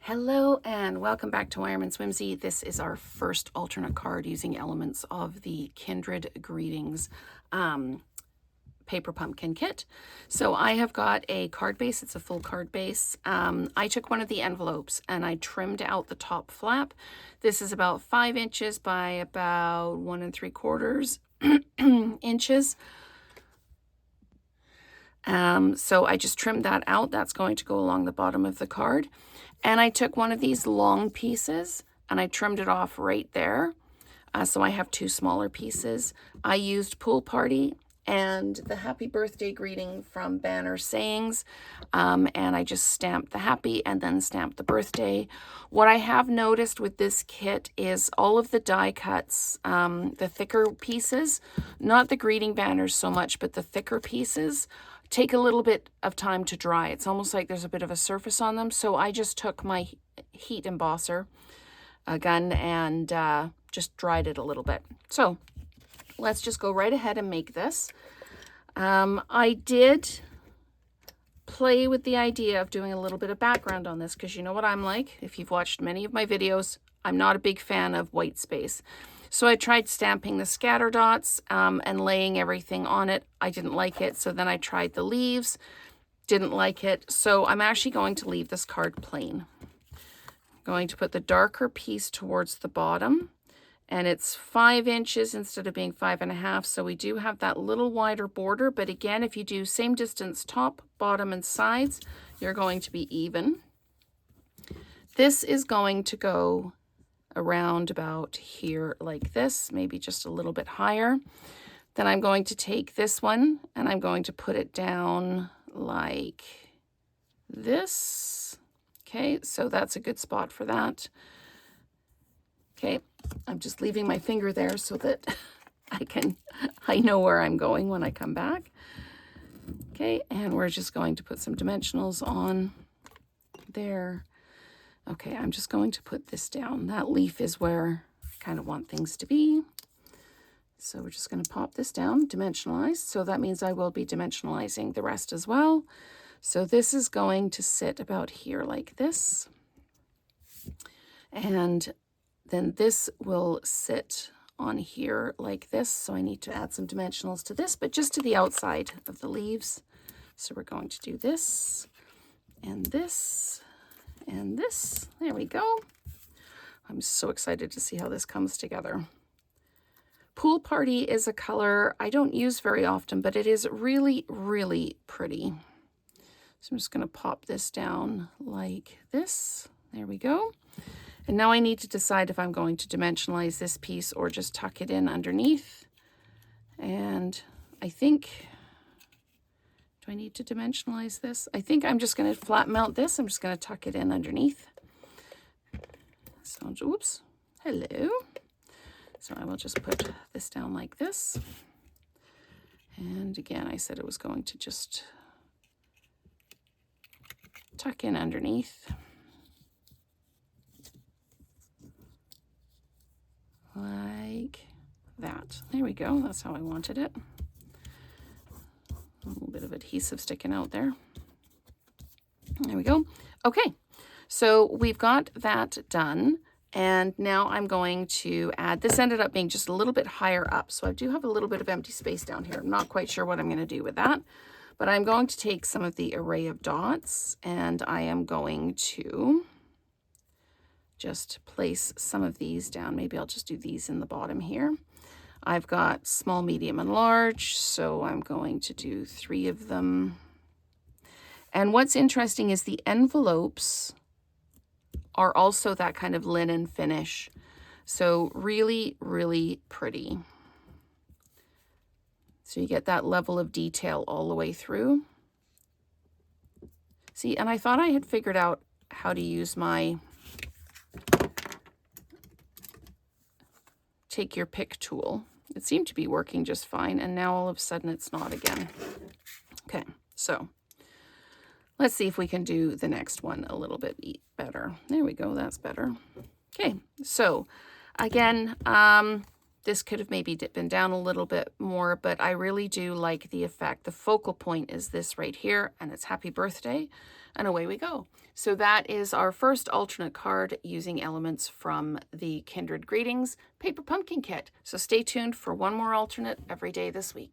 Hello and welcome back to Wireman's Whimsy. This is our first alternate card using elements of the Kindred Greetings paper pumpkin kit. So I have got a card base. It's a full card base. I took one of the envelopes and I trimmed out the top flap. This is about 5 inches by about 1 3/4 inches. So I just trimmed that out. That's going to go along the bottom of the card. And I took one of these long pieces and I trimmed it off right there. So I have 2 smaller pieces. I used Pool Party and the happy birthday greeting from Banner Sayings. And I just stamped the happy and then stamped the birthday. What I have noticed with this kit is all of the die cuts, the thicker pieces, not the greeting banners so much, but the thicker pieces, take a little bit of time to dry. It's almost like there's a bit of a surface on them. So I just took my heat embosser gun and just dried it a little bit. So let's just go right ahead and make this. I did play with the idea of doing a little bit of background on this because you know what I'm like. If you've watched many of my videos, I'm not a big fan of white space. So I tried stamping the scatter dots and laying everything on it. I didn't like it. So then I tried the leaves, didn't like it. So I'm actually going to leave this card plain. I'm going to put the darker piece towards the bottom. And it's 5 inches instead of being 5.5. So we do have that little wider border. But again, if you do same distance top, bottom, and sides, you're going to be even. This is going to go around about here like this, maybe just a little bit higher. Then I'm going to take this one and I'm going to put it down like this. Okay, so that's a good spot for that. Okay, I'm just leaving my finger there so that I know where I'm going when I come back. Okay, and we're just going to put some dimensionals on there. Okay, I'm just going to put this down. That leaf is where I kind of want things to be. So we're just going to pop this down, dimensionalize. So that means I will be dimensionalizing the rest as well. So this is going to sit about here like this. And then this will sit on here like this. So I need to add some dimensionals to this, but just to the outside of the leaves. So we're going to do this and this. And this, there we go. I'm so excited to see how this comes together. Pool Party is a color I don't use very often, but it is really, really pretty. So I'm just going to pop this down like this. There we go. And now I need to decide if I'm going to dimensionalize this piece or just tuck it in underneath. And I think... do I need to dimensionalize this? I think I'm just going to flat mount this. I'm just going to tuck it in underneath. So, oops, hello. So I will just put this down like this. And again, I said it was going to just tuck in underneath. Like that. There we go. That's how I wanted it. A little bit of adhesive sticking out there. There we go. Okay, so we've got that done. And now I'm going to add, this ended up being just a little bit higher up. So I do have a little bit of empty space down here. I'm not quite sure what I'm going to do with that. But I'm going to take some of the array of dots and I am going to just place some of these down. Maybe I'll just do these in the bottom here. I've got small, medium, and large, so I'm going to do 3 of them. And what's interesting is the envelopes are also that kind of linen finish. So really, really pretty. So you get that level of detail all the way through. See, and I thought I had figured out how to use my take your pick tool. It seemed to be working just fine, and now all of a sudden it's not again. Okay, so let's see if we can do the next one a little bit better. There we go, that's better. Okay, so again, this could have maybe been down a little bit more, but I really do like the effect. The focal point is this right here, and it's happy birthday, and away we go. So that is our first alternate card using elements from the Kindred Greetings Paper Pumpkin Kit. So stay tuned for one more alternate every day this week.